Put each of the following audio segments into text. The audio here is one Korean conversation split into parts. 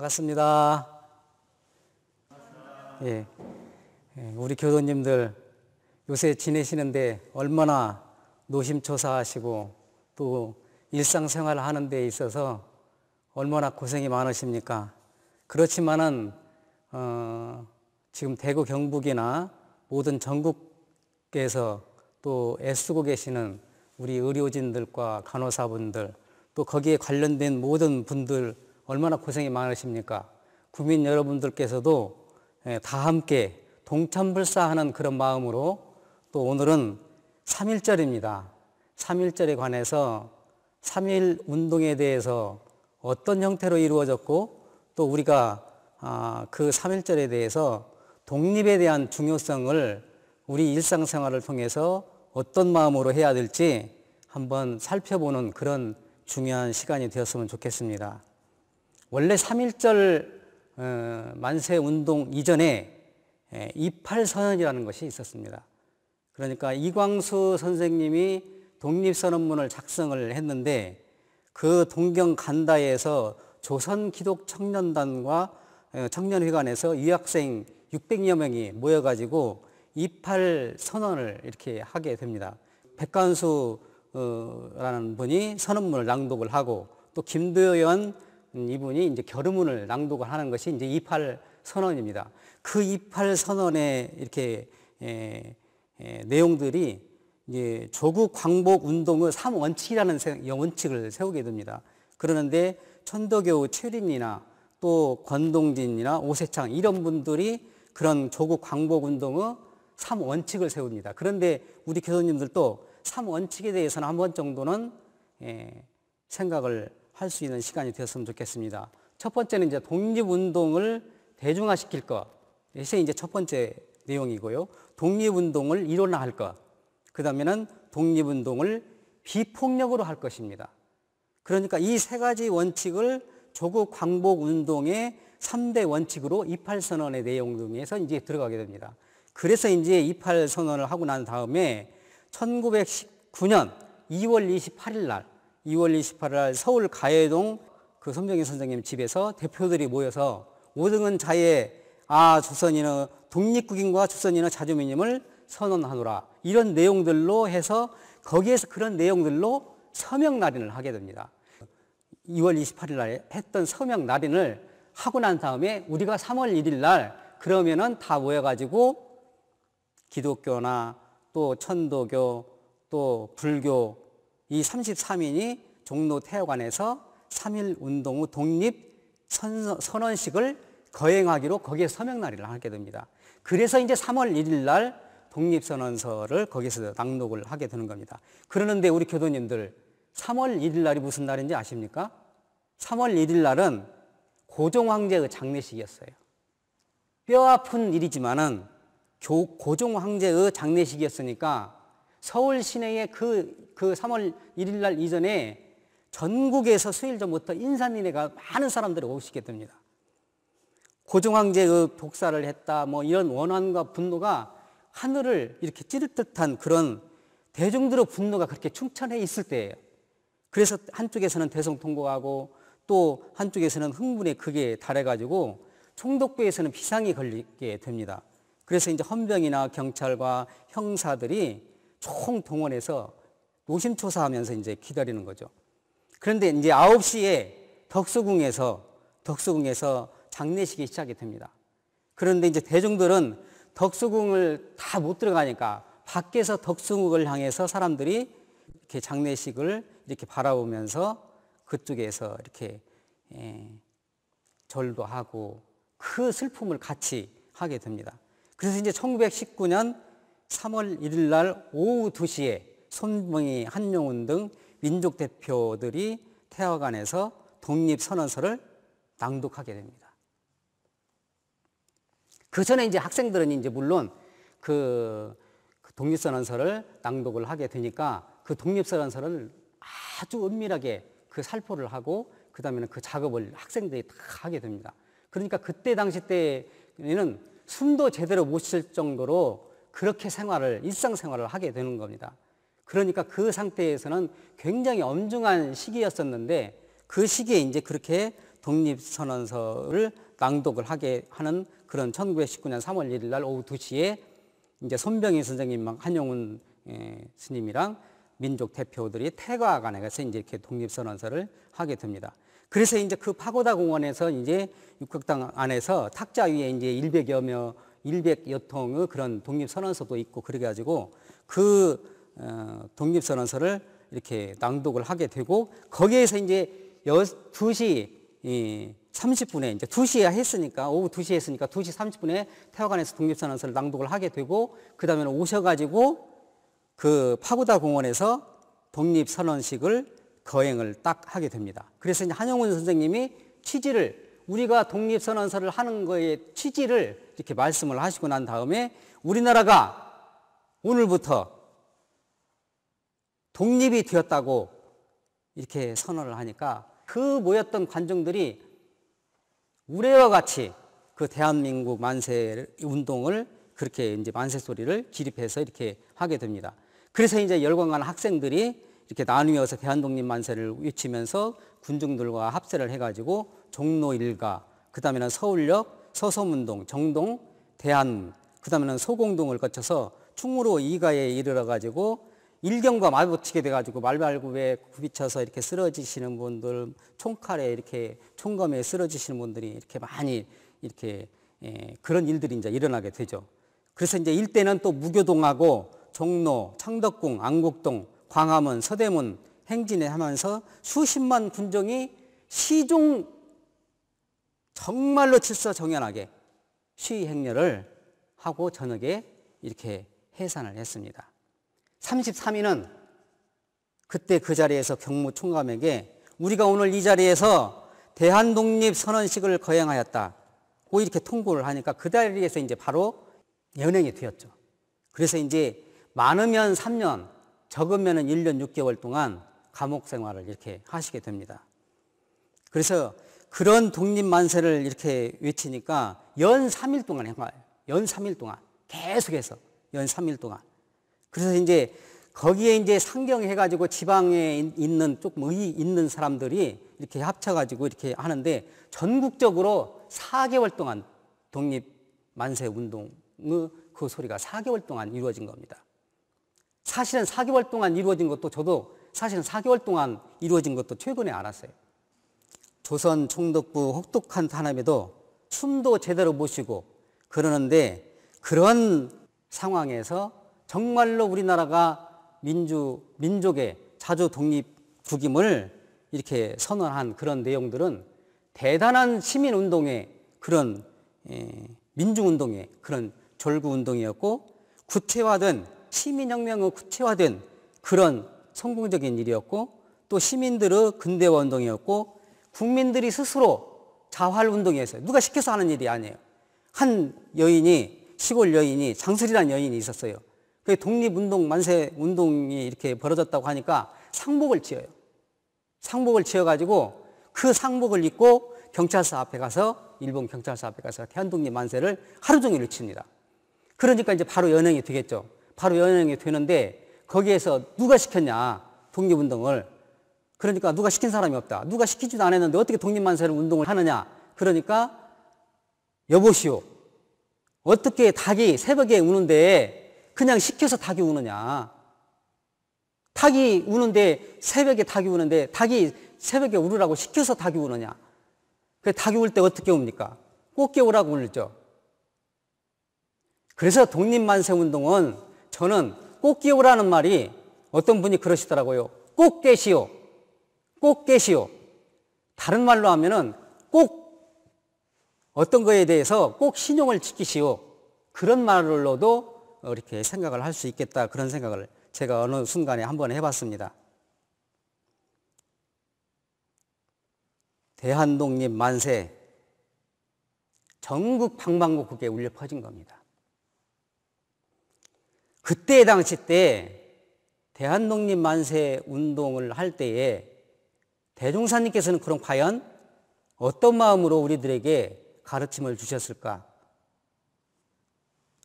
반갑습니다. 예, 우리 교도님들 요새 지내시는데 얼마나 노심초사하시고 또 일상생활을 하는 데 있어서 얼마나 고생이 많으십니까? 그렇지만은 지금 대구 경북이나 모든 전국에서 또 애쓰고 계시는 우리 의료진들과 간호사분들 또 거기에 관련된 모든 분들 얼마나 고생이 많으십니까? 국민 여러분들께서도 다 함께 동참불사하는 그런 마음으로 또 오늘은 3.1절입니다. 3.1절에 관해서 3.1 운동에 대해서 어떤 형태로 이루어졌고 또 우리가 그 3.1절에 대해서 독립에 대한 중요성을 우리 일상생활을 통해서 어떤 마음으로 해야 될지 한번 살펴보는 그런 중요한 시간이 되었으면 좋겠습니다. 원래 3.1절 만세운동 이전에 28선언이라는 것이 있었습니다. 그러니까 이광수 선생님이 독립선언문을 작성을 했는데 그 동경간다에서 조선기독청년단과 청년회관에서 유학생 600여 명이 모여가지고 28선언을 이렇게 하게 됩니다. 백관수라는 분이 선언문을 낭독을 하고 또 김도연 이분이 이제 결의문을 낭독을 하는 것이 이제 28선언입니다. 그 28선언의 이렇게 내용들이 이제 조국 광복 운동의 3원칙이라는 원칙을 세우게 됩니다. 그러는데 천도교 최린이나 또 권동진이나 오세창 이런 분들이 그런 조국 광복 운동의 3원칙을 세웁니다. 그런데 우리 교수님들도 3원칙에 대해서는 한 번 정도는 생각을 할 수 있는 시간이 되었으면 좋겠습니다. 첫 번째는 이제 독립운동을 대중화시킬 것. 이것이 이제 첫 번째 내용이고요. 독립운동을 일원화할 것. 그 다음에는 독립운동을 비폭력으로 할 것입니다. 그러니까 이 세 가지 원칙을 조국 광복 운동의 3대 원칙으로 28선언의 내용 중에서 이제 들어가게 됩니다. 그래서 이제 28선언을 하고 난 다음에 1919년 2월 28일 날 서울 가해동 그 손병희 선생님 집에서 대표들이 모여서 오등은 자의 조선인의 독립국인과 조선인의 자주민임을 선언하노라 이런 내용들로 해서 거기에서 그런 내용들로 서명 날인을 하게 됩니다. 2월 28일 날 했던 서명 날인을 하고 난 다음에 우리가 3월 1일 날 그러면은 다 모여가지고 기독교나 또 천도교 또 불교 이 33인이 종로 태화관에서 3.1 운동 후 독립 선언식을 거행하기로 거기에 서명 날인을 하게 됩니다. 그래서 이제 3월 1일 날 독립선언서를 거기서 낭독을 하게 되는 겁니다. 그러는데 우리 교도님들 3월 1일 날이 무슨 날인지 아십니까? 3월 1일 날은 고종황제의 장례식이었어요. 뼈아픈 일이지만은 고종황제의 장례식이었으니까 서울 시내에 그 3월 1일 날 이전에 전국에서 수일 전부터 인산인해가 많은 사람들이 오시게 됩니다. 고종황제의 독사를 했다 뭐 이런 원한과 분노가 하늘을 이렇게 찌를 듯한 그런 대중들의 분노가 그렇게 충천해 있을 때예요. 그래서 한쪽에서는 대성통곡하고 또 한쪽에서는 흥분에 극에 달해가지고 총독부에서는 비상이 걸리게 됩니다. 그래서 이제 헌병이나 경찰과 형사들이 총동원해서 노심초사하면서 이제 기다리는 거죠. 그런데 이제 9시에 덕수궁에서 장례식이 시작이 됩니다. 그런데 이제 대중들은 덕수궁을 다 못 들어가니까 밖에서 덕수궁을 향해서 사람들이 이렇게 장례식을 이렇게 바라보면서 그쪽에서 이렇게 절도 하고 그 슬픔을 같이 하게 됩니다. 그래서 이제 1919년 3월 1일 날 오후 2시에 손병희, 한용운 등 민족 대표들이 태화관에서 독립선언서를 낭독하게 됩니다. 그 전에 이제 학생들은 이제 물론 그 독립선언서를 낭독을 하게 되니까 그 독립선언서를 아주 은밀하게 그 살포를 하고 그 다음에는 그 작업을 학생들이 다 하게 됩니다. 그러니까 그때 당시 때에는 숨도 제대로 못 쉴 정도로 그렇게 일상생활을 하게 되는 겁니다. 그러니까 그 상태에서는 굉장히 엄중한 시기였었는데 그 시기에 이제 그렇게 독립선언서를 낭독을 하게 하는 그런 1919년 3월 1일 날 오후 2시에 이제 손병희 선생님랑 한용운 스님이랑 민족 대표들이 태화관에 가서 이제 이렇게 독립선언서를 하게 됩니다. 그래서 이제 그 파고다 공원에서 이제 육각당 안에서 탁자 위에 이제 100여 통의 그런 독립선언서도 있고 그래가지고 그 독립선언서를 이렇게 낭독을 하게 되고 거기에서 이제 2시 30분에 이제 2시에 했으니까 오후 2시에 했으니까 2시 30분에 태화관에서 독립선언서를 낭독을 하게 되고 그 다음에는 오셔가지고 그 파고다 공원에서 독립선언식을 거행을 딱 하게 됩니다. 그래서 이제 한용운 선생님이 취지를 우리가 독립선언서를 하는 거의 취지를 이렇게 말씀을 하시고 난 다음에 우리나라가 오늘부터 독립이 되었다고 이렇게 선언을 하니까 그 모였던 관중들이 우레와 같이 그 대한민국 만세 운동을 그렇게 이제 만세 소리를 기립해서 이렇게 하게 됩니다. 그래서 이제 열광한 학생들이 이렇게 나뉘어서 대한독립 만세를 외치면서 군중들과 합세를 해가지고 종로 일가, 그 다음에는 서울역, 서섬운동, 정동, 대한, 그 다음에는 소공동을 거쳐서 충무로 이가에 이르러가지고 일경과 맞붙이게 돼가지고 말발굽에 굽이쳐서 이렇게 쓰러지시는 분들, 총칼에 이렇게 총검에 쓰러지시는 분들이 이렇게 많이 이렇게 그런 일들이 이제 일어나게 되죠. 그래서 이제 일대는 또 무교동하고 종로, 창덕궁, 안국동, 광화문, 서대문 행진을 하면서 수십만 군종이 시종 정말로 질서정연하게 시위 행렬을 하고 저녁에 이렇게 해산을 했습니다. 33위는 그때 그 자리에서 경무총감에게 우리가 오늘 이 자리에서 대한독립선언식을 거행하였다고 이렇게 통보를 하니까 그 자리에서 이제 바로 연행이 되었죠. 그래서 이제 많으면 3년, 적으면 1년 6개월 동안 감옥 생활을 이렇게 하시게 됩니다. 그래서 그런 독립만세를 이렇게 외치니까 연 3일 동안 한 거예요. 연 3일 동안. 계속해서. 연 3일 동안. 그래서 이제 거기에 이제 상경해가지고 지방에 있는 조금 의의 있는 사람들이 이렇게 합쳐가지고 이렇게 하는데 전국적으로 4개월 동안 독립만세 운동의 그 소리가 4개월 동안 이루어진 겁니다. 사실은 4개월 동안 이루어진 것도 저도 사실은 4개월 동안 이루어진 것도 최근에 알았어요. 조선 총독부 혹독한 탄압에도 숨도 제대로 못 쉬고 그러는데 그런 상황에서 정말로 우리나라가 민족의 자주 독립국임을 이렇게 선언한 그런 내용들은 대단한 시민운동의 그런 민주운동의 그런 졸구운동이었고 구체화된 시민혁명의 구체화된 그런 성공적인 일이었고 또 시민들의 근대화 운동이었고 국민들이 스스로 자활운동이었어요. 누가 시켜서 하는 일이 아니에요. 한 여인이 시골 여인이 장설이라는 여인이 있었어요. 그 독립운동 만세 운동이 이렇게 벌어졌다고 하니까 상복을 지어요. 상복을 지어가지고 그 상복을 입고 경찰서 앞에 가서 일본 경찰서 앞에 가서 대한독립 만세를 하루 종일 외칩니다. 그러니까 이제 바로 연행이 되겠죠. 바로 연행이 되는데 거기에서 누가 시켰냐 독립운동을. 그러니까 누가 시킨 사람이 없다. 누가 시키지도 않았는데 어떻게 독립만세를 운동을 하느냐. 그러니까 여보시오. 어떻게 닭이 새벽에 우는데 그냥 시켜서 닭이 우느냐. 닭이 우는데 새벽에 닭이 우는데 닭이 새벽에 울으라고 시켜서 닭이 우느냐. 그 닭이 울 때 어떻게 웁니까? 꼭 깨우라고 울죠. 그래서 독립만세 운동은 저는 꼭 깨우라는 말이 어떤 분이 그러시더라고요. 꼭 깨시오. 꼭 깨시오. 다른 말로 하면은 꼭 어떤 거에 대해서 꼭 신용을 지키시오. 그런 말로도 이렇게 생각을 할 수 있겠다. 그런 생각을 제가 어느 순간에 한번 해봤습니다. 대한독립 만세 전국 방방곡곡에 울려 퍼진 겁니다. 그때 당시 때 대한독립 만세 운동을 할 때에 대종사님께서는 그럼 과연 어떤 마음으로 우리들에게 가르침을 주셨을까?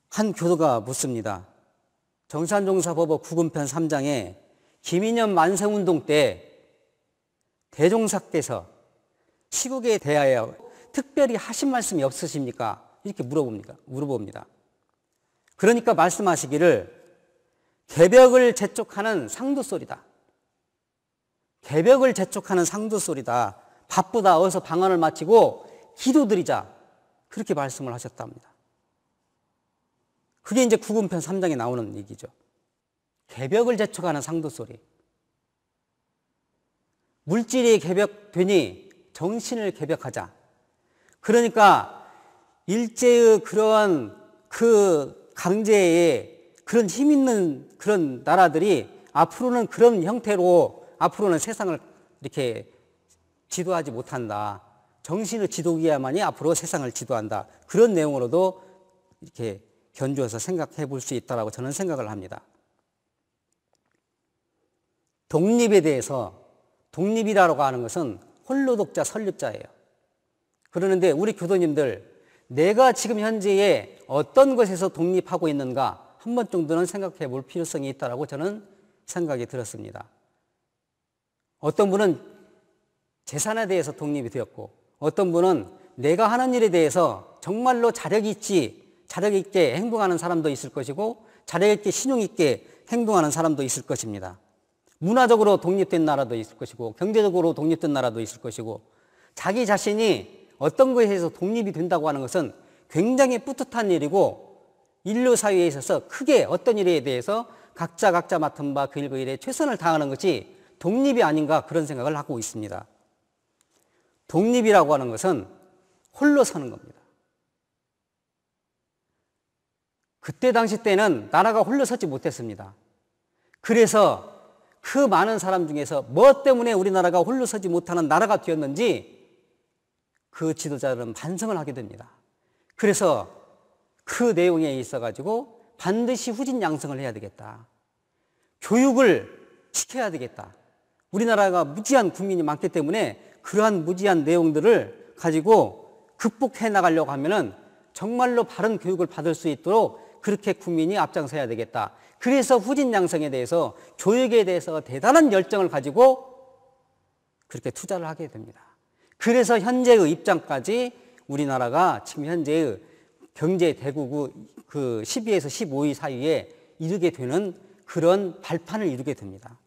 한 교도가 묻습니다. 정산종사법어 구금편 3장에 김인현 만세운동 때 대종사께서 시국에 대하여 특별히 하신 말씀이 없으십니까? 이렇게 물어봅니다. 그러니까 말씀하시기를 개벽을 재촉하는 상두소리다. 개벽을 재촉하는 상두소리다. 바쁘다. 어서 방언을 마치고 기도드리자. 그렇게 말씀을 하셨답니다. 그게 이제 구금편 3장에 나오는 얘기죠. 개벽을 재촉하는 상두소리. 물질이 개벽되니 정신을 개벽하자. 그러니까 일제의 그러한 그 강제에 그런 힘 있는 그런 나라들이 앞으로는 그런 형태로 앞으로는 세상을 이렇게 지도하지 못한다. 정신의 지도기야만이 앞으로 세상을 지도한다. 그런 내용으로도 이렇게 견주어서 생각해 볼 수 있다라고 저는 생각을 합니다. 독립에 대해서 독립이라고 하는 것은 홀로독자 설립자예요. 그러는데 우리 교도님들 내가 지금 현재에 어떤 것에서 독립하고 있는가 한 번 정도는 생각해 볼 필요성이 있다고 저는 생각이 들었습니다. 어떤 분은 재산에 대해서 독립이 되었고 어떤 분은 내가 하는 일에 대해서 정말로 자력 있게 행동하는 사람도 있을 것이고 자력 있게 신용 있게 행동하는 사람도 있을 것입니다. 문화적으로 독립된 나라도 있을 것이고 경제적으로 독립된 나라도 있을 것이고 자기 자신이 어떤 것에 대해서 독립이 된다고 하는 것은 굉장히 뿌듯한 일이고 인류 사회에 있어서 크게 어떤 일에 대해서 각자 맡은 바 그 일에 최선을 다하는 것이 독립이 아닌가 그런 생각을 하고 있습니다. 독립이라고 하는 것은 홀로 서는 겁니다. 그때 당시 때는 나라가 홀로 서지 못했습니다. 그래서 그 많은 사람 중에서 뭐 때문에 우리나라가 홀로 서지 못하는 나라가 되었는지 그 지도자들은 반성을 하게 됩니다. 그래서 그 내용에 있어가지고 반드시 후진 양성을 해야 되겠다. 교육을 시켜야 되겠다. 우리나라가 무지한 국민이 많기 때문에 그러한 무지한 내용들을 가지고 극복해 나가려고 하면은 정말로 바른 교육을 받을 수 있도록 그렇게 국민이 앞장서야 되겠다. 그래서 후진 양성에 대해서 교육에 대해서 대단한 열정을 가지고 그렇게 투자를 하게 됩니다. 그래서 현재의 입장까지 우리나라가 지금 현재의 경제 대국의 그 12에서 15위 사이에 이르게 되는 그런 발판을 이루게 됩니다.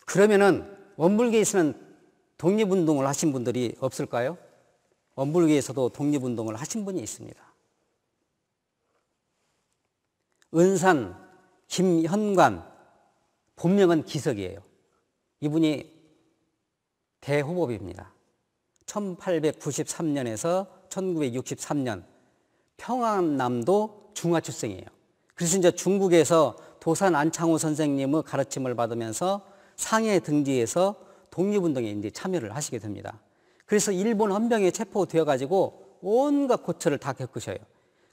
그러면은 원불교에서는 독립운동을 하신 분들이 없을까요? 원불교에서도 독립운동을 하신 분이 있습니다. 은산 김현관, 본명은 기석이에요. 이분이 대호법입니다. 1893년에서 1963년 평안남도 중화출생이에요. 그래서 이제 중국에서 도산 안창호 선생님의 가르침을 받으면서 상해 등지에서 독립운동에 이제 참여를 하시게 됩니다. 그래서 일본 헌병에 체포되어 가지고 온갖 고초를 다 겪으셔요.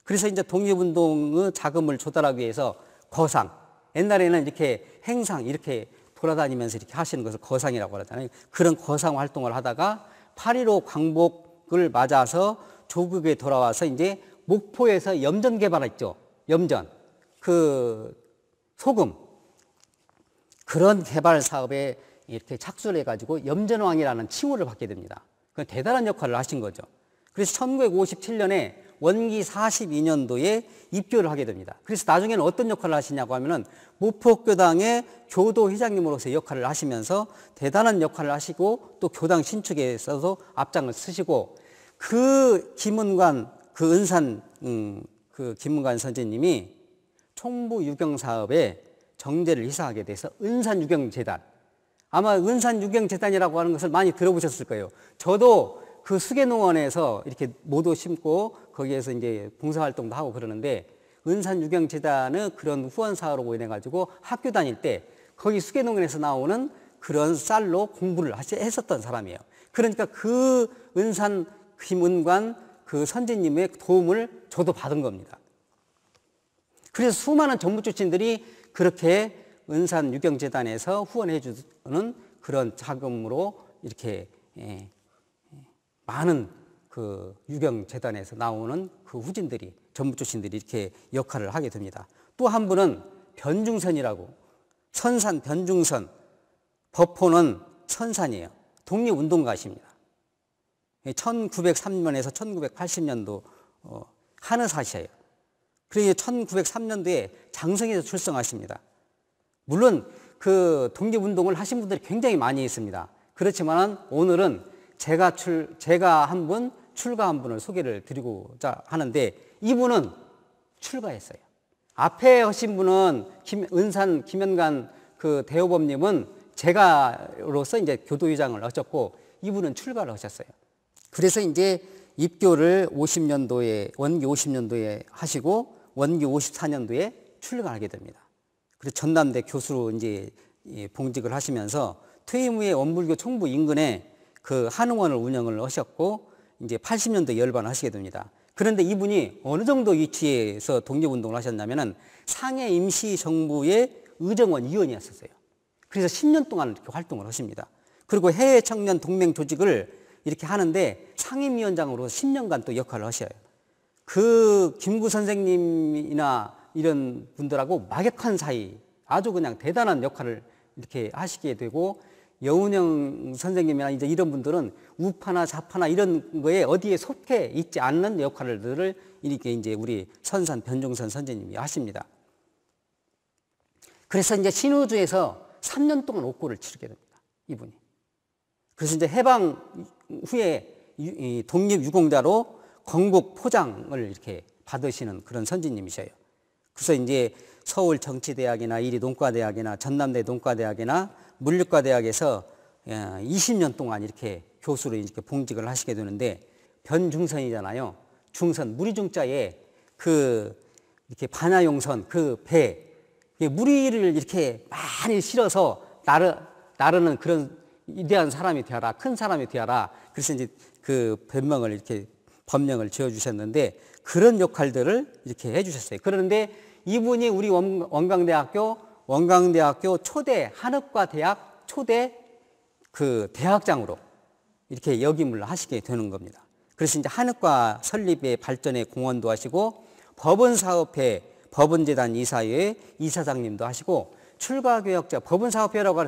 그래서 이제 독립운동의 자금을 조달하기 위해서 거상, 옛날에는 이렇게 행상 이렇게 돌아다니면서 이렇게 하시는 것을 거상이라고 하잖아요. 그런 거상 활동을 하다가 8.15 광복을 맞아서 조국에 돌아와서 이제 목포에서 염전 개발했죠. 염전. 그 소금. 그런 개발 사업에 이렇게 착수를 해가지고 염전왕이라는 칭호를 받게 됩니다. 그 대단한 역할을 하신 거죠. 그래서 1957년에 원기 42년도에 입교를 하게 됩니다. 그래서 나중에는 어떤 역할을 하시냐고 하면은 목포교당의 교도회장님으로서 역할을 하시면서 대단한 역할을 하시고 또 교당 신축에 있어서 앞장을 쓰시고 그 김은관, 그 은산, 그 김은관 선생님이 총부 유경 사업에 정제를 희생하게 돼서 은산유경재단. 아마 은산유경재단이라고 하는 것을 많이 들어보셨을 거예요. 저도 그 수계농원에서 이렇게 모도 심고 거기에서 이제 봉사활동도 하고 그러는데 은산유경재단의 그런 후원사업으로 인해가지고 학교 다닐 때 거기 수계농원에서 나오는 그런 쌀로 공부를 했었던 사람이에요. 그러니까 그 은산 김은관 그 선생님의 도움을 저도 받은 겁니다. 그래서 수많은 정부 출신들이 그렇게 은산유경재단에서 후원해 주는 그런 자금으로 이렇게 많은 그 유경재단에서 나오는 그 후진들이 정부 출신들이 이렇게 역할을 하게 됩니다. 또 한 분은 변중선이라고 선산 변중선 법호는 선산이에요. 독립운동가십니다. 1903년에서 1980년도 한의사시예요. 그리고 1903년도에 장성에서 출생하십니다. 물론 그 독립운동을 하신 분들이 굉장히 많이 있습니다. 그렇지만 오늘은 제가 한 분, 출가한 분을 소개를 드리고자 하는데, 이분은 출가했어요. 앞에 하신 분은 은산 김현관 그 대호법님은 제가로서 이제 교도의장을 하셨고, 이분은 출가를 하셨어요. 그래서 이제 입교를 50년도에, 원기 50년도에 하시고, 원기 54년도에 출가하게 됩니다. 그래서 전남대 교수로 이제 봉직을 하시면서 퇴임 후에 원불교 총부 인근에 그 한의원을 운영을 하셨고, 이제 80년도에 열반을 하시게 됩니다. 그런데 이분이 어느 정도 위치에서 독립운동을 하셨냐면은 상해 임시정부의 의정원 위원이었었어요. 그래서 10년 동안 이렇게 활동을 하십니다. 그리고 해외 청년 동맹 조직을 이렇게 하는데 상임위원장으로 10년간 또 역할을 하셔요. 그 김구 선생님이나 이런 분들하고 막역한 사이, 아주 그냥 대단한 역할을 이렇게 하시게 되고, 여운형 선생님이나 이제 이런 분들은 우파나 좌파나 이런 거에 어디에 속해 있지 않는 역할들을 이렇게 이제 우리 선산 변종선 선생님이 하십니다. 그래서 이제 신우주에서 3년 동안 옥고를 치르게 됩니다. 이분이. 그래서 이제 해방 후에 독립유공자로 건국 포장을 이렇게 받으시는 그런 선지님이셔요. 그래서 이제 서울 정치대학이나 이리 농과대학이나 전남대 농과대학이나 물리과대학에서 20년 동안 이렇게 교수로 이렇게 봉직을 하시게 되는데, 변중선이잖아요. 중선, 무리중자에 그 이렇게 반야용선, 그 배, 무리를 이렇게 많이 실어서 나르는 그런 위대한 사람이 되어라, 큰 사람이 되어라. 그래서 이제 그 법명을 지어주셨는데, 그런 역할들을 이렇게 해주셨어요. 그런데 이분이 우리 원광대학교 초대 한의과 대학 초대 그 대학장으로 이렇게 역임을 하시게 되는 겁니다. 그래서 이제 한의과 설립의 발전에 공헌도 하시고, 법원사업회 법원재단 이사회 이사장님도 하시고, 출가교역자 법원사업회라고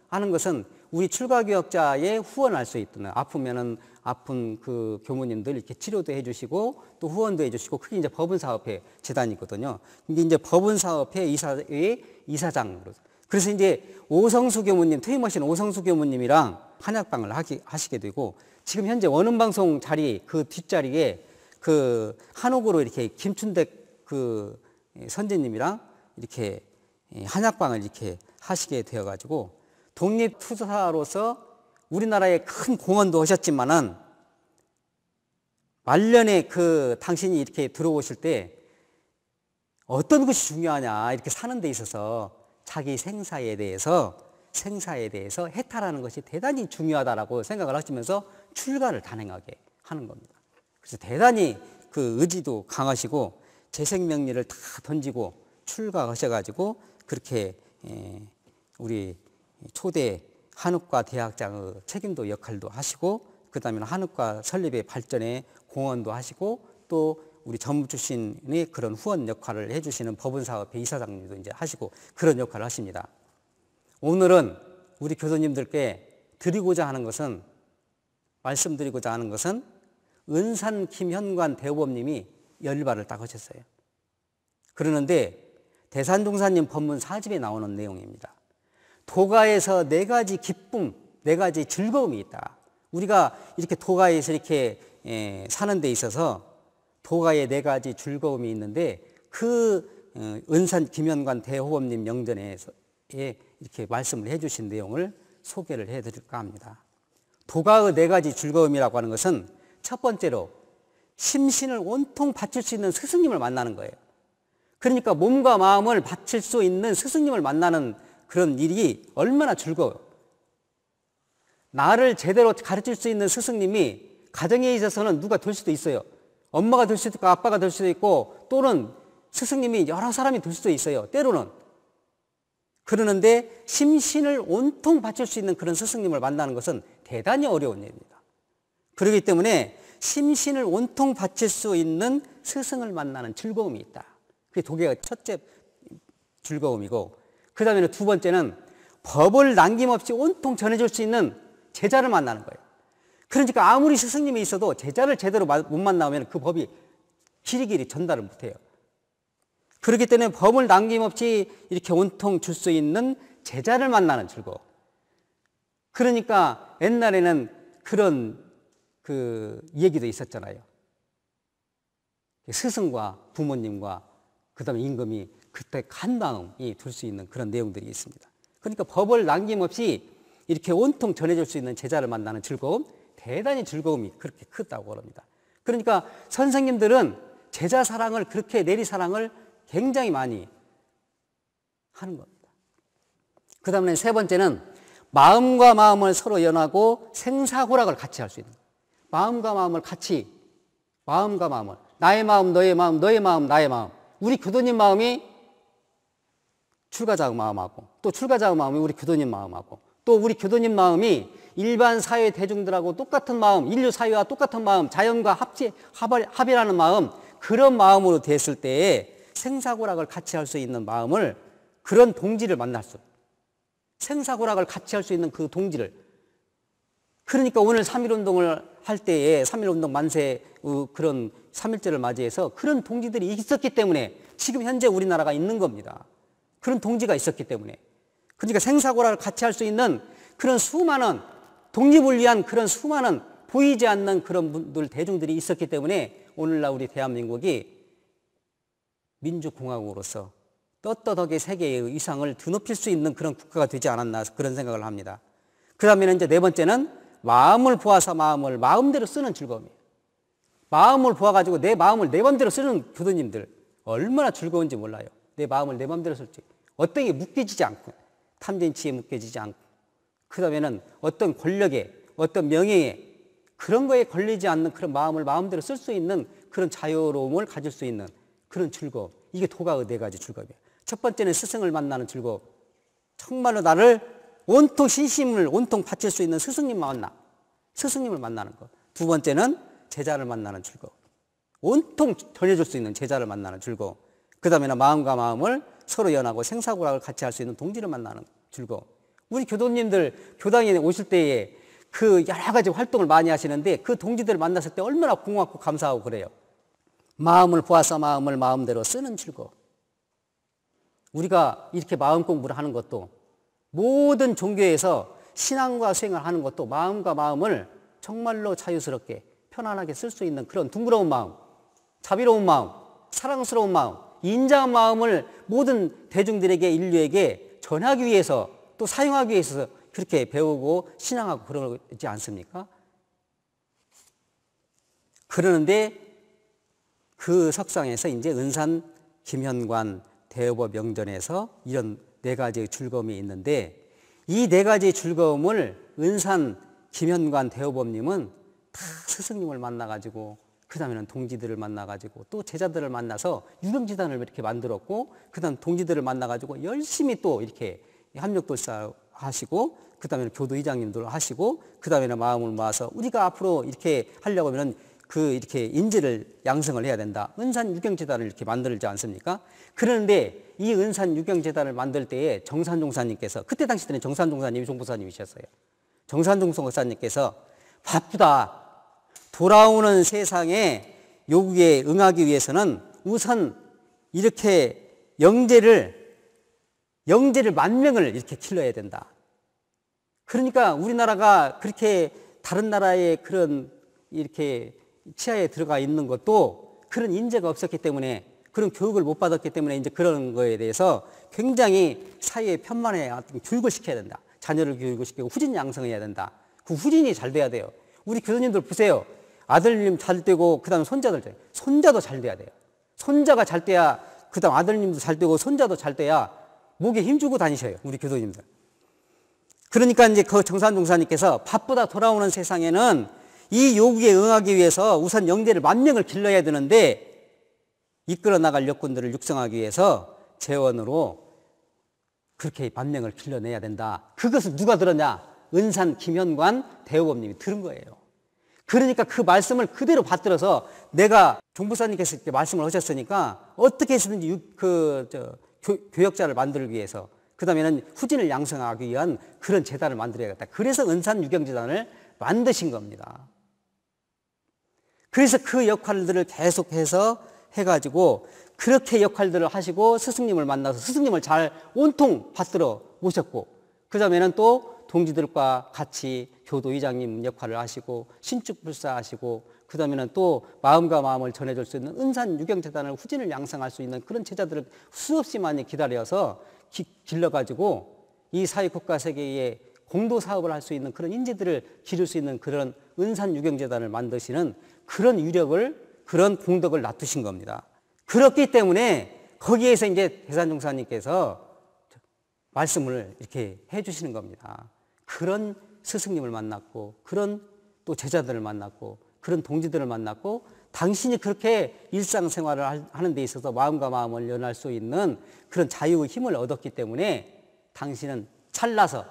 하는 것은 우리 출가교역자의 후원할 수 있도록, 아프면은 아픈 그 교무님들 이렇게 치료도 해주시고 또 후원도 해주시고, 그게 이제 법원사업회 재단이거든요. 근데 이제 법원사업회 이사회 이사장으로. 그래서 이제 오성수 교무님, 퇴임하신 오성수 교무님이랑 한약방을 하시게 되고, 지금 현재 원음방송 자리 그 뒷자리에 그 한옥으로 이렇게 김춘택 그 선재님이랑 이렇게 한약방을 이렇게 하시게 되어가지고, 독립투사로서 우리나라에 큰 공헌도 하셨지만은, 말년에 그 당신이 이렇게 들어오실 때 어떤 것이 중요하냐, 이렇게 사는 데 있어서 자기 생사에 대해서 해탈하는 것이 대단히 중요하다라고 생각을 하시면서 출가를 단행하게 하는 겁니다. 그래서 대단히 그 의지도 강하시고 재생명리를 다 던지고 출가하셔가지고 그렇게 우리 초대 한의과 대학장의 책임도 역할도 하시고, 그 다음에 한의과 설립의 발전에 공헌도 하시고, 또 우리 전무 출신의 그런 후원 역할을 해주시는 법원사업회 이사장님도 이제 하시고, 그런 역할을 하십니다. 오늘은 우리 교수님들께 말씀드리고자 하는 것은 은산 김현관 대호법님이 열발을 딱 하셨어요. 그러는데 대산종사님 법문 4집에 나오는 내용입니다. 도가에서 4가지 기쁨, 4가지 즐거움이 있다. 우리가 이렇게 도가에서 이렇게 사는 데 있어서 도가에 4가지 즐거움이 있는데, 그 은산 김현관 대호법님 명전에 이렇게 말씀을 해주신 내용을 소개를 해드릴까 합니다. 도가의 4가지 즐거움이라고 하는 것은 첫 번째로 심신을 온통 바칠 수 있는 스승님을 만나는 거예요. 그러니까 몸과 마음을 바칠 수 있는 스승님을 만나는 그런 일이 얼마나 즐거워요. 나를 제대로 가르칠 수 있는 스승님이 가정에 있어서는 누가 될 수도 있어요. 엄마가 될 수도 있고 아빠가 될 수도 있고, 또는 스승님이 여러 사람이 될 수도 있어요. 때로는. 그러는데 심신을 온통 바칠 수 있는 그런 스승님을 만나는 것은 대단히 어려운 일입니다. 그렇기 때문에 심신을 온통 바칠 수 있는 스승을 만나는 즐거움이 있다. 그게 도계가 첫째 즐거움이고, 그 다음에는 두 번째는 법을 남김없이 온통 전해줄 수 있는 제자를 만나는 거예요. 그러니까 아무리 스승님이 있어도 제자를 제대로 못 만나면 그 법이 길이길이 전달을 못해요. 그렇기 때문에 법을 남김없이 이렇게 온통 줄 수 있는 제자를 만나는 즐거움. 그러니까 옛날에는 그런 그 얘기도 있었잖아요. 스승과 부모님과 그다음에 임금이 그때 한 마음이 될 수 있는 그런 내용들이 있습니다. 그러니까 법을 남김없이 이렇게 온통 전해줄 수 있는 제자를 만나는 즐거움, 대단히 즐거움이 그렇게 크다고 합니다. 그러니까 선생님들은 제자 사랑을 그렇게 내리 사랑을 굉장히 많이 하는 겁니다. 그 다음에 세 번째는 마음과 마음을 서로 연하고 생사고락을 같이 할 수 있는 거예요. 마음과 마음을 같이, 마음과 마음을, 나의 마음, 너의 마음, 너의 마음, 나의 마음. 우리 교도님 마음이 출가자의 마음하고, 또 출가자의 마음이 우리 교도님 마음하고, 또 우리 교도님 마음이 일반 사회 대중들하고 똑같은 마음, 인류 사회와 똑같은 마음, 자연과 합일하는 마음, 그런 마음으로 됐을 때에 생사고락을 같이 할 수 있는 마음을, 그런 동지를 만날 수, 생사고락을 같이 할 수 있는 그 동지를. 그러니까 오늘 3.1운동을 할 때에 3.1운동 만세 그런 3.1제를 맞이해서 그런 동지들이 있었기 때문에 지금 현재 우리나라가 있는 겁니다. 그런 동지가 있었기 때문에. 그러니까 생사고락을 같이 할 수 있는 그런 수많은 독립을 위한 그런 수많은 보이지 않는 그런 분들, 대중들이 있었기 때문에 오늘날 우리 대한민국이 민주공화국으로서 떳떳하게 세계의 위상을 드높일 수 있는 그런 국가가 되지 않았나 그런 생각을 합니다. 그 다음에는 이제 네 번째는 마음을 보아서 마음을 마음대로 쓰는 즐거움이에요. 마음을 보아가지고 내 마음을 내 마음대로 쓰는 교도님들 얼마나 즐거운지 몰라요. 내 마음을 내 마음대로 쓸 때 어떤 게 묶여지지 않고, 탐진치에 묶여지지 않고, 그 다음에는 어떤 권력에, 어떤 명예에, 그런 거에 걸리지 않는 그런 마음을 마음대로 쓸 수 있는 그런 자유로움을 가질 수 있는 그런 즐거움. 이게 도가의 네 가지 즐거움이에요. 첫 번째는 스승을 만나는 즐거움. 정말로 나를 온통 신심을 온통 바칠 수 있는 스승님 만나, 스승님을 만나는 것. 두 번째는 제자를 만나는 즐거움. 온통 전해줄 수 있는 제자를 만나는 즐거움. 그 다음에는 마음과 마음을 서로 연하고 생사고락을 같이 할 수 있는 동지를 만나는 즐거움. 우리 교도님들 교당에 오실 때에 그 여러 가지 활동을 많이 하시는데 그 동지들을 만났을 때 얼마나 고맙고 감사하고 그래요. 마음을 보아서 마음을 마음대로 쓰는 즐거움. 우리가 이렇게 마음 공부를 하는 것도, 모든 종교에서 신앙과 수행을 하는 것도 마음과 마음을 정말로 자유스럽게 편안하게 쓸 수 있는 그런 둥그러운 마음, 자비로운 마음, 사랑스러운 마음, 인자한 마음을 모든 대중들에게, 인류에게 전하기 위해서, 또 사용하기 위해서 그렇게 배우고 신앙하고 그러지 않습니까? 그러는데 그 석상에서 이제 은산 김현관 대여법 명전에서 이런 네 가지의 즐거움이 있는데, 이 네 가지의 즐거움을 은산 김현관 대여법님은 다 스승님을 만나가지고, 그 다음에는 동지들을 만나가지고, 또 제자들을 만나서 유경지단을 이렇게 만들었고, 그 다음 동지들을 만나가지고 열심히 또 이렇게 합력돌사 하시고, 그 다음에는 교도의장님들 하시고, 그 다음에는 마음을 모아서 우리가 앞으로 이렇게 하려고 하면은 그 이렇게 인재를 양성을 해야 된다. 은산 유경재단을 이렇게 만들지 않습니까? 그런데 이 은산 유경재단을 만들 때에 정산종사님께서, 그때 당시 때는 정산종사님이 종보사님이셨어요. 정산종사님께서 바쁘다. 돌아오는 세상에 요구에 응하기 위해서는 우선 이렇게 영재를 10,000명을 이렇게 길러야 된다. 그러니까 우리나라가 그렇게 다른 나라의 그런 이렇게 치하에 들어가 있는 것도 그런 인재가 없었기 때문에, 그런 교육을 못 받았기 때문에 이제 그런 거에 대해서 굉장히 사회의 편만에 교육을 시켜야 된다. 자녀를 교육을 시키고 후진 양성해야 된다. 그 후진이 잘 돼야 돼요. 우리 교수님들 보세요. 아들님 잘 되고 그다음 손자도 잘 돼야 돼요. 손자가 잘 돼야 그다음 아들님도 잘 되고 손자도 잘 돼야 목에 힘주고 다니셔요. 우리 교수님들. 그러니까 이제 그 정산종사님께서 바쁘다 돌아오는 세상에는 이 요구에 응하기 위해서 우선 영재를 10,000명을 길러야 되는데, 이끌어 나갈 역군들을 육성하기 위해서 재원으로 그렇게 10,000명을 길러내야 된다. 그것을 누가 들었냐? 은산 김현관 대여법님이 들은 거예요. 그러니까 그 말씀을 그대로 받들어서, 내가 종부사님께서 이렇게 말씀을 하셨으니까 어떻게 해서든지 교역자를 만들기 위해서, 그 다음에는 후진을 양성하기 위한 그런 재단을 만들어야겠다. 그래서 은산유경재단을 만드신 겁니다. 그래서 그 역할들을 계속해서 해가지고 그렇게 역할들을 하시고 스승님을 만나서 스승님을 잘 온통 받들어 모셨고, 그 다음에는 또 동지들과 같이 교도의장님 역할을 하시고 신축불사 하시고, 그 다음에는 또 마음과 마음을 전해줄 수 있는 은산유경재단을 후진을 양성할 수 있는 그런 제자들을 수없이 많이 기다려서 길러가지고 이 사회국가세계에 공도사업을 할 수 있는 그런 인재들을 기를 수 있는 그런 은산유경재단을 만드시는 그런 위력을, 그런 공덕을 놔두신 겁니다. 그렇기 때문에 거기에서 이제 대산종사님께서 말씀을 이렇게 해 주시는 겁니다. 그런 스승님을 만났고, 그런 또 제자들을 만났고, 그런 동지들을 만났고, 당신이 그렇게 일상생활을 하는 데 있어서 마음과 마음을 연할 수 있는 그런 자유의 힘을 얻었기 때문에 당신은 찰나서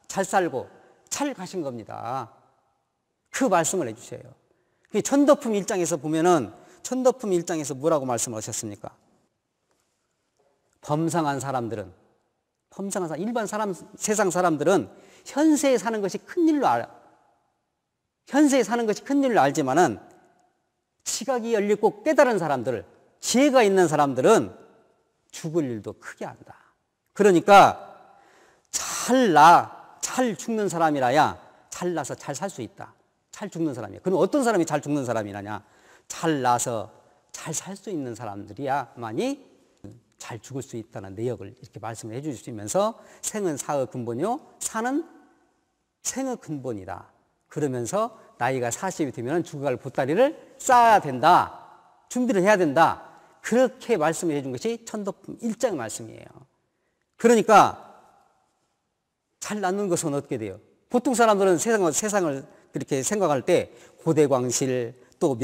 잘 살고 잘 가신 겁니다. 그 말씀을 해주셔요. 천도품 1장에서 보면은 천도품 1장에서 뭐라고 말씀하셨습니까? 범상한 사람들은, 범상한 사람, 일반 사람, 세상 사람들은 현세에 사는 것이 큰일로 알아. 현세에 사는 것이 큰일로 알지만은 시각이 열리고 깨달은 사람들, 지혜가 있는 사람들은 죽을 일도 크게 안다. 그러니까 잘 죽는 사람이라야 잘 나서 잘 살 수 있다. 잘 죽는 사람이야. 그럼 어떤 사람이 잘 죽는 사람이라냐? 잘 나서 잘 살 수 있는 사람들이야만이 잘 죽을 수 있다는 내역을 이렇게 말씀을 해 주시면서 생은 사의 근본이요, 사는 생의 근본이다. 그러면서 나이가 40이 되면 죽어갈 보따리를 쌓아야 된다. 준비를 해야 된다. 그렇게 말씀을 해준 것이 천도품 1장 말씀이에요. 그러니까 잘 낳는 것은 어떻게 돼요? 보통 사람들은 세상을 그렇게 생각할 때 고대광실 또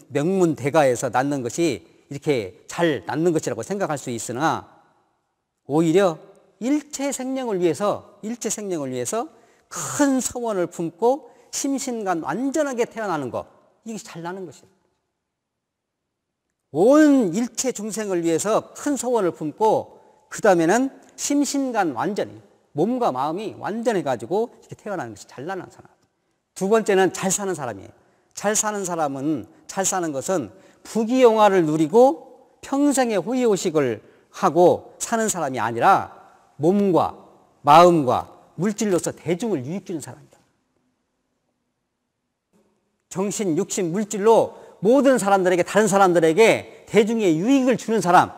명문대가에서 낳는 것이 이렇게 잘 낳는 것이라고 생각할 수 있으나, 오히려 일체 생명을 위해서 큰 서원을 품고 심신간 완전하게 태어나는 것, 이게 잘 나는 것이에요. 온 일체 중생을 위해서 큰 소원을 품고, 그 다음에는 심신간 완전히, 몸과 마음이 완전해가지고 이렇게 태어나는 것이 잘 나는 사람. 두 번째는 잘 사는 사람이에요. 잘 사는 것은 부귀영화를 누리고 평생의 호의호식을 하고 사는 사람이 아니라 몸과 마음과 물질로서 대중을 유익주는 사람이다. 정신, 육신, 물질로 모든 사람들에게, 다른 사람들에게 대중의 유익을 주는 사람,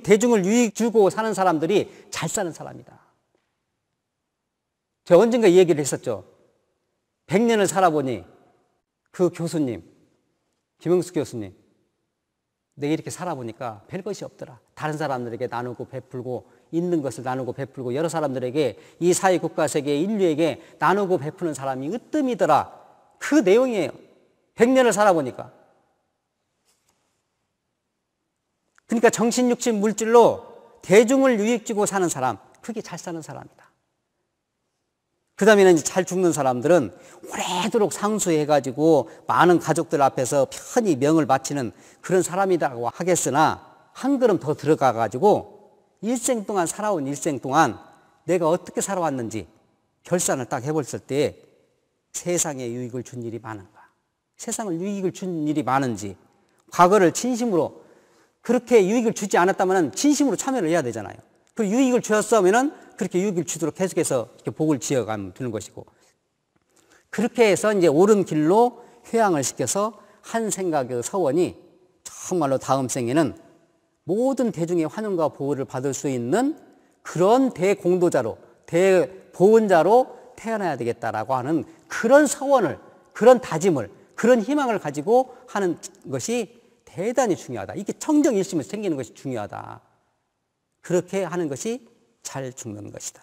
대중을 유익 주고 사는 사람들이 잘 사는 사람이다. 제가 언젠가 이 얘기를 했었죠. 100년을 살아보니 그 교수님, 김영숙 교수님, 내가 이렇게 살아보니까 별것이 없더라. 다른 사람들에게 나누고 베풀고, 있는 것을 나누고 베풀고, 여러 사람들에게, 이 사회 국가 세계 인류에게 나누고 베푸는 사람이 으뜸이더라. 그 내용이에요. 100년을 살아보니까. 그러니까 정신, 육신, 물질로 대중을 유익주고 사는 사람, 그게 잘 사는 사람이다. 그 다음에는 잘 죽는 사람들은 오래도록 상수해가지고 많은 가족들 앞에서 편히 명을 바치는 그런 사람이라고 하겠으나, 한 걸음 더 들어가가지고 일생 동안 살아온 일생 동안 내가 어떻게 살아왔는지 결산을 딱 해봤을 때 세상에 유익을 준 일이 많은가, 세상을 유익을 준 일이 많은지, 과거를 진심으로 그렇게 유익을 주지 않았다면 진심으로 참여를 해야 되잖아요. 그 유익을 주었으면 그렇게 유익을 주도록 계속해서 이렇게 복을 지어가면 되는 것이고, 그렇게 해서 이제 옳은 길로 회양을 시켜서 한 생각의 서원이 정말로 다음 생에는 모든 대중의 환영과 보호를 받을 수 있는 그런 대공도자로, 대보은자로 태어나야 되겠다라고 하는 그런 서원을, 그런 다짐을, 그런 희망을 가지고 하는 것이 대단히 중요하다. 이게 청정일심에서 생기는 것이 중요하다. 그렇게 하는 것이 잘 죽는 것이다.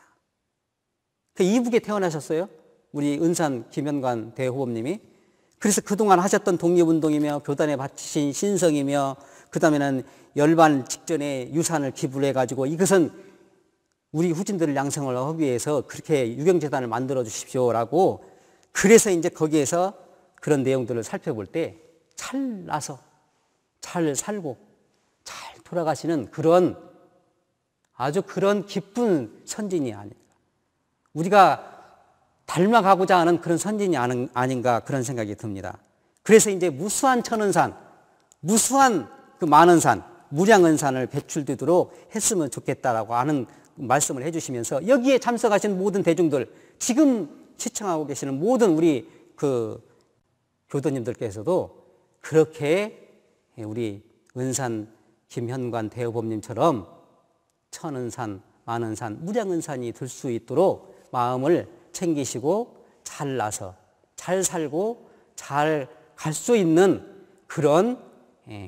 그 이북에 태어나셨어요. 우리 은산 김현관 대호범님이. 그래서 그동안 하셨던 독립운동이며 교단에 바치신 신성이며, 그 다음에는 열반 직전에 유산을 기부를 해가지고 이것은 우리 후진들을 양성을 하기 위해서 그렇게 유경재단을 만들어 주십시오라고, 그래서 이제 거기에서 그런 내용들을 살펴볼 때 잘 나서 잘 살고 잘 돌아가시는 그런 아주 그런 기쁜 선진이 아닌가. 우리가 닮아가고자 하는 그런 선진이 아닌가 그런 생각이 듭니다. 그래서 이제 무수한 천은산, 무수한 그 많은 산, 무량은산을 배출되도록 했으면 좋겠다라고 하는 말씀을 해주시면서 여기에 참석하신 모든 대중들, 지금 시청하고 계시는 모든 우리 그 교도님들께서도 그렇게 우리 은산 김현관 대여법님처럼 천은산, 만은산, 무량은산이 될 수 있도록 마음을 챙기시고 잘 나서 잘 살고 잘 갈 수 있는 그런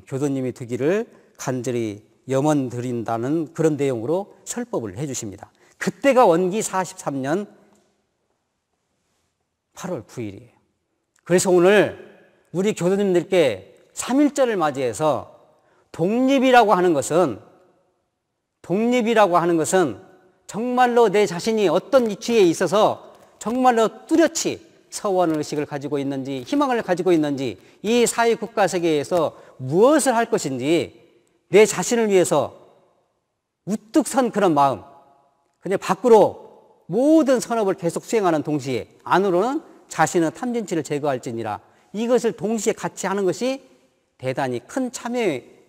교도님이 되기를 간절히 염원드린다는 그런 내용으로 설법을 해 주십니다. 그때가 원기 43년 8월 9일이에요. 그래서 오늘 우리 교도님들께 3.1절을 맞이해서 독립이라고 하는 것은 정말로 내 자신이 어떤 위치에 있어서 정말로 뚜렷이 서원의식을 가지고 있는지 희망을 가지고 있는지 이 사회국가 세계에서 무엇을 할 것인지 내 자신을 위해서 우뚝 선 그런 마음, 근데 밖으로 모든 선업을 계속 수행하는 동시에 안으로는 자신의 탐진치를 제거할지니라, 이것을 동시에 같이 하는 것이 대단히 큰 참여의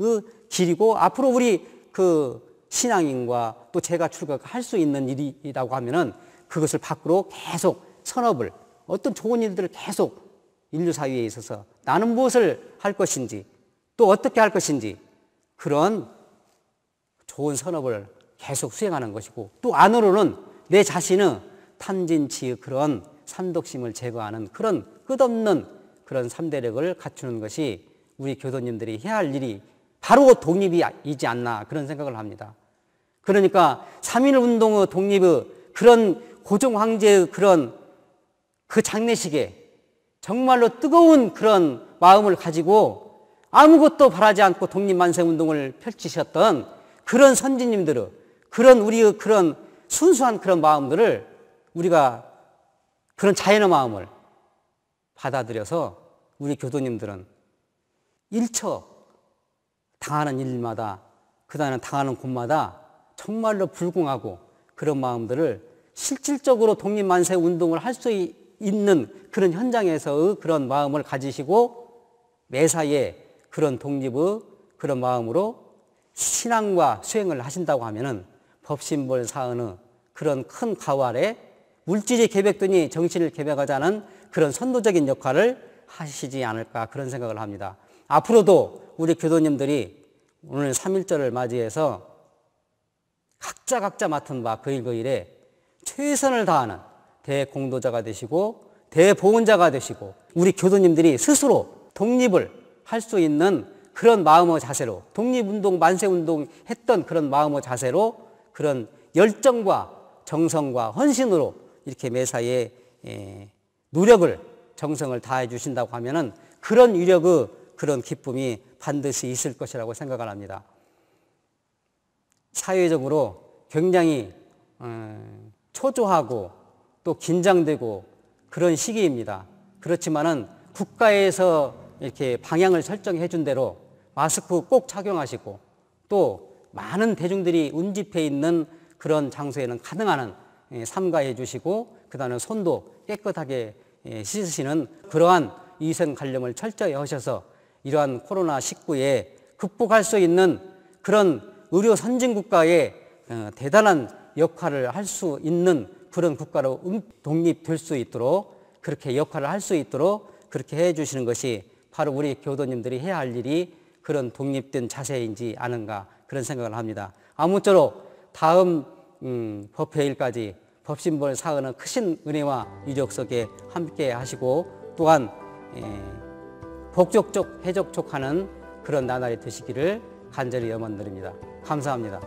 길이고 앞으로 우리 그 신앙인과 또 제가 출가할 수 있는 일이라고 하면은 그것을 밖으로 계속 선업을, 어떤 좋은 일들을 계속 인류 사회에 있어서 나는 무엇을 할 것인지 또 어떻게 할 것인지 그런 좋은 선업을 계속 수행하는 것이고, 또 안으로는 내 자신의 탐진치의 그런 산독심을 제거하는 그런 끝없는 그런 삼대력을 갖추는 것이 우리 교도님들이 해야 할 일이 바로 독립이지 않나 그런 생각을 합니다. 그러니까 3.1운동의 독립의 그런 고종황제의 그런 그 장례식에 정말로 뜨거운 그런 마음을 가지고 아무것도 바라지 않고 독립만세운동을 펼치셨던 그런 선진님들의 그런 우리의 그런 순수한 그런 마음들을 우리가 그런 자연의 마음을 받아들여서 우리 교도님들은 일처 당하는 일마다 그 다음에 당하는 곳마다 정말로 불궁하고 그런 마음들을 실질적으로 독립만세운동을 할 수 있는 그런 현장에서의 그런 마음을 가지시고 매사에 그런 독립의 그런 마음으로 신앙과 수행을 하신다고 하면은 법신벌 사은의 그런 큰 가호 아래 물질이 개벽되니 정신을 개벽하자는 그런 선도적인 역할을 하시지 않을까 그런 생각을 합니다. 앞으로도 우리 교도님들이 오늘 3.1절을 맞이해서 각자 맡은 바 그 일 그 일에 최선을 다하는 대공도자가 되시고 대보훈자가 되시고 우리 교도님들이 스스로 독립을 할 수 있는 그런 마음의 자세로 독립운동, 만세운동 했던 그런 마음의 자세로 그런 열정과 정성과 헌신으로 이렇게 매사에 노력을 정성을 다해 주신다고 하면은 그런 위력의 그런 기쁨이 반드시 있을 것이라고 생각을 합니다. 사회적으로 굉장히 초조하고 또 긴장되고 그런 시기입니다. 그렇지만은 국가에서 이렇게 방향을 설정해 준 대로 마스크 꼭 착용하시고 또 많은 대중들이 운집해 있는 그런 장소에는 가능한 한 삼가해 주시고 그 다음에 손도 깨끗하게 씻으시는 그러한 위생 관념을 철저히 하셔서 이러한 코로나19에 극복할 수 있는 그런 의료 선진국가의 대단한 역할을 할 수 있는 그런 국가로 독립될 수 있도록 그렇게 역할을 할 수 있도록 그렇게 해 주시는 것이 바로 우리 교도님들이 해야 할 일이 그런 독립된 자세인지 아는가 그런 생각을 합니다. 아무쪼록 다음 법회일까지 법신벌 사은의 크신 은혜와 유적 속에 함께 하시고 또한 복족족 해족족하는 그런 나날이 되시기를 간절히 염원드립니다. 감사합니다.